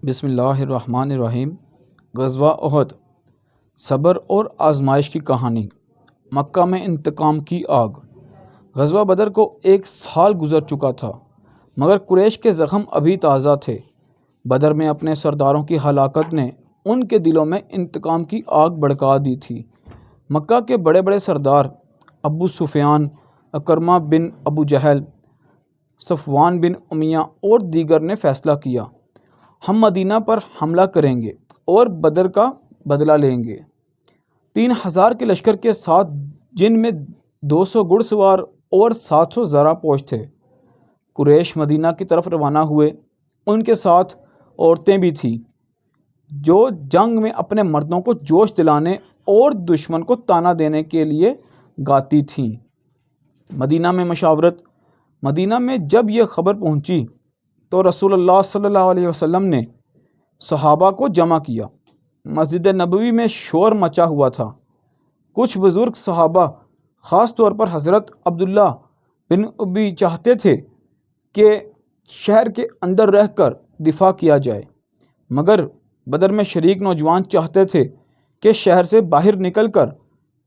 بسم اللہ الرحمن الرحیم۔ غزوہ احد، صبر اور آزمائش کی کہانی۔ مکہ میں انتقام کی آگ۔ غزوہ بدر کو 1 سال گزر چکا تھا، مگر قریش کے زخم ابھی تازہ تھے۔ بدر میں اپنے سرداروں کی ہلاکت نے ان کے دلوں میں انتقام کی آگ بھڑکا دی تھی۔ مکہ کے بڑے بڑے سردار ابو سفیان، اکرمہ بن ابو جہل، صفوان بن امیہ اور دیگر نے فیصلہ کیا، ہم مدینہ پر حملہ کریں گے اور بدر کا بدلہ لیں گے۔ 3000 کے لشکر کے ساتھ، جن میں 200 گھڑ سوار اور 700 زرہ پوش تھے، قریش مدینہ کی طرف روانہ ہوئے۔ ان کے ساتھ عورتیں بھی تھیں جو جنگ میں اپنے مردوں کو جوش دلانے اور دشمن کو طعنہ دینے کے لیے گاتی تھیں۔ مدینہ میں مشاورت۔ مدینہ میں جب یہ خبر پہنچی تو رسول اللہ صلی اللہ علیہ وسلم نے صحابہ کو جمع کیا۔ مسجد نبوی میں شور مچا ہوا تھا۔ کچھ بزرگ صحابہ، خاص طور پر حضرت عبداللہ بن ابی، چاہتے تھے کہ شہر کے اندر رہ کر دفاع کیا جائے، مگر بدر میں شریک نوجوان چاہتے تھے کہ شہر سے باہر نکل کر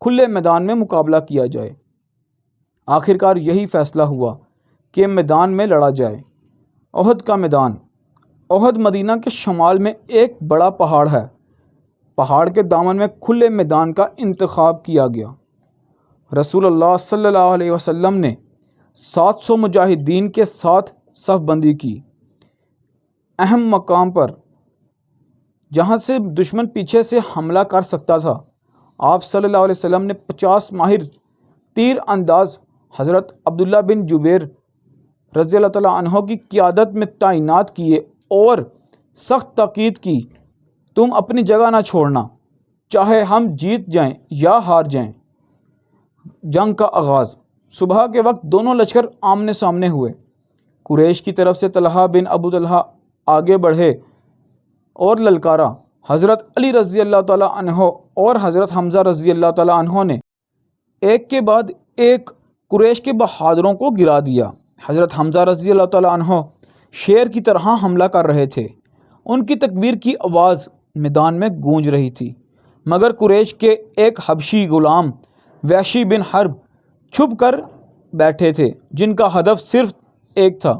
کھلے میدان میں مقابلہ کیا جائے۔ آخرکار یہی فیصلہ ہوا کہ میدان میں لڑا جائے۔ احد کا میدان۔ احد مدینہ کے شمال میں ایک بڑا پہاڑ ہے۔ پہاڑ کے دامن میں کھلے میدان کا انتخاب کیا گیا۔ رسول اللہ صلی اللہ علیہ وسلم نے 700 مجاہدین کے ساتھ صف بندی کی۔ اہم مقام پر، جہاں سے دشمن پیچھے سے حملہ کر سکتا تھا، آپ صلی اللہ علیہ وسلم نے 50 ماہر تیر انداز حضرت عبداللہ بن جبیر رضی اللہ تعالیٰ عنہ کی قیادت میں تعینات کیے اور سخت تاکید کی، تم اپنی جگہ نہ چھوڑنا، چاہے ہم جیت جائیں یا ہار جائیں۔ جنگ کا آغاز۔ صبح کے وقت دونوں لشکر آمنے سامنے ہوئے۔ قریش کی طرف سے طلحہ بن ابو طلحہ آگے بڑھے اور للکارا۔ حضرت علی رضی اللہ تعالیٰ عنہ اور حضرت حمزہ رضی اللہ تعالیٰ عنہ نے ایک کے بعد ایک قریش کے بہادروں کو گرا دیا۔ حضرت حمزہ رضی اللہ تعالیٰ عنہ شیر کی طرح حملہ کر رہے تھے۔ ان کی تکبیر کی آواز میدان میں گونج رہی تھی، مگر قریش کے ایک حبشی غلام وحشی بن حرب چھپ کر بیٹھے تھے، جن کا ہدف صرف ایک تھا،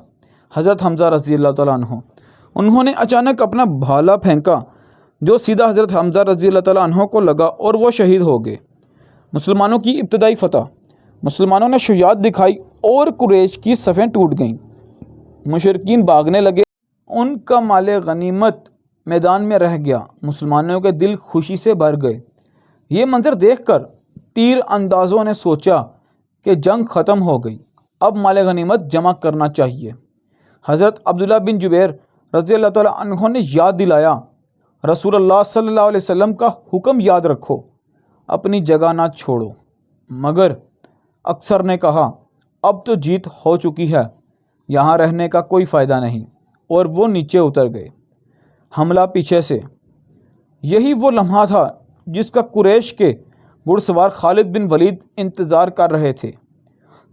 حضرت حمزہ رضی اللہ تعالیٰ عنہ۔ انہوں نے اچانک اپنا بھالا پھینکا جو سیدھا حضرت حمزہ رضی اللہ تعالیٰ عنہ کو لگا اور وہ شہید ہو گئے۔ مسلمانوں کی ابتدائی فتح۔ مسلمانوں نے شجاعت دکھائی اور قریش کی صفیں ٹوٹ گئیں۔ مشرکین بھاگنے لگے۔ ان کا مال غنیمت میدان میں رہ گیا۔ مسلمانوں کے دل خوشی سے بھر گئے۔ یہ منظر دیکھ کر تیر اندازوں نے سوچا کہ جنگ ختم ہو گئی، اب مال غنیمت جمع کرنا چاہیے۔ حضرت عبداللہ بن جبیر رضی اللہ تعالیٰ عنہ نے یاد دلایا، رسول اللہ صلی اللہ علیہ وسلم کا حکم یاد رکھو، اپنی جگہ نہ چھوڑو۔ مگر اکثر نے کہا، اب تو جیت ہو چکی ہے، یہاں رہنے کا کوئی فائدہ نہیں، اور وہ نیچے اتر گئے۔ حملہ پیچھے سے۔ یہی وہ لمحہ تھا جس کا قریش کے گھڑ سوار خالد بن ولید انتظار کر رہے تھے۔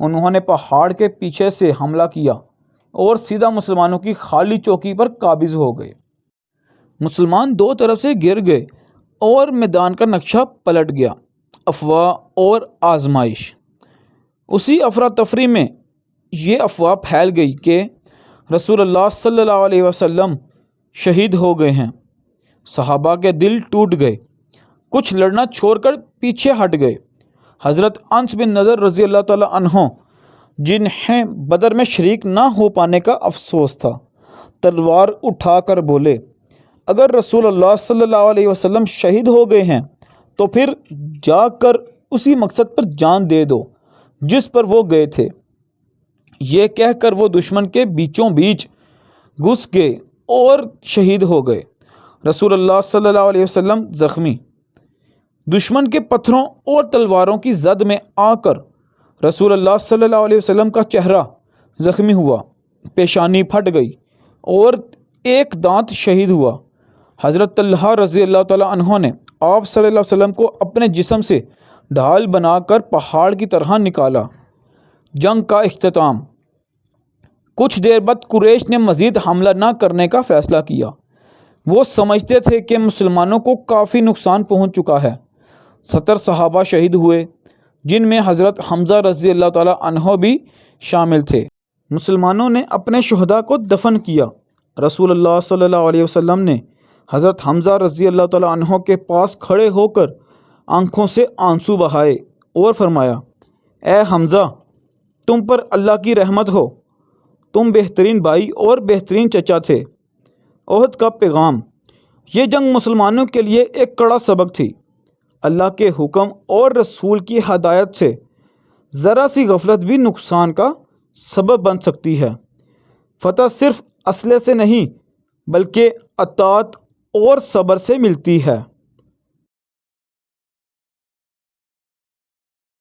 انہوں نے پہاڑ کے پیچھے سے حملہ کیا اور سیدھا مسلمانوں کی خالی چوکی پر قابض ہو گئے۔ مسلمان دو طرف سے گر گئے اور میدان کا نقشہ پلٹ گیا۔ افواہ اور آزمائش۔ اسی افراتفری میں یہ افواہ پھیل گئی کہ رسول اللہ صلی اللہ علیہ وسلم شہید ہو گئے ہیں۔ صحابہ کے دل ٹوٹ گئے۔ کچھ لڑنا چھوڑ کر پیچھے ہٹ گئے۔ حضرت انس بن نضر رضی اللہ تعالیٰ عنہ، جنہیں بدر میں شریک نہ ہو پانے کا افسوس تھا، تلوار اٹھا کر بولے، اگر رسول اللہ صلی اللہ علیہ وسلم شہید ہو گئے ہیں تو پھر جا کر اسی مقصد پر جان دے دو جس پر وہ گئے تھے۔ یہ کہہ کر وہ دشمن کے بیچوں بیچ گھس گئے اور شہید ہو گئے۔ رسول اللہ صلی اللہ علیہ وسلم زخمی۔ دشمن کے پتھروں اور تلواروں کی زد میں آ کر رسول اللہ صلی اللہ علیہ وسلم کا چہرہ زخمی ہوا، پیشانی پھٹ گئی اور ایک دانت شہید ہوا۔ حضرت طلحہ رضی اللہ تعالیٰ عنہ نے آپ صلی اللہ علیہ وسلم کو اپنے جسم سے ڈھال بنا کر پہاڑ کی طرح نکالا۔ جنگ کا اختتام۔ کچھ دیر بعد قریش نے مزید حملہ نہ کرنے کا فیصلہ کیا۔ وہ سمجھتے تھے کہ مسلمانوں کو کافی نقصان پہنچ چکا ہے۔ 70 صحابہ شہید ہوئے، جن میں حضرت حمزہ رضی اللہ تعالیٰ عنہ بھی شامل تھے۔ مسلمانوں نے اپنے شہداء کو دفن کیا۔ رسول اللہ صلی اللہ علیہ وسلم نے حضرت حمزہ رضی اللہ تعالیٰ عنہ کے پاس کھڑے ہو کر آنکھوں سے آنسو بہائے اور فرمایا، اے حمزہ، تم پر اللہ کی رحمت ہو، تم بہترین بھائی اور بہترین چچا تھے۔ احد کا پیغام۔ یہ جنگ مسلمانوں کے لیے ایک کڑا سبق تھی۔ اللہ کے حکم اور رسول کی ہدایت سے ذرا سی غفلت بھی نقصان کا سبب بن سکتی ہے۔ فتح صرف اسلحے سے نہیں بلکہ اطاعت اور صبر سے ملتی ہے۔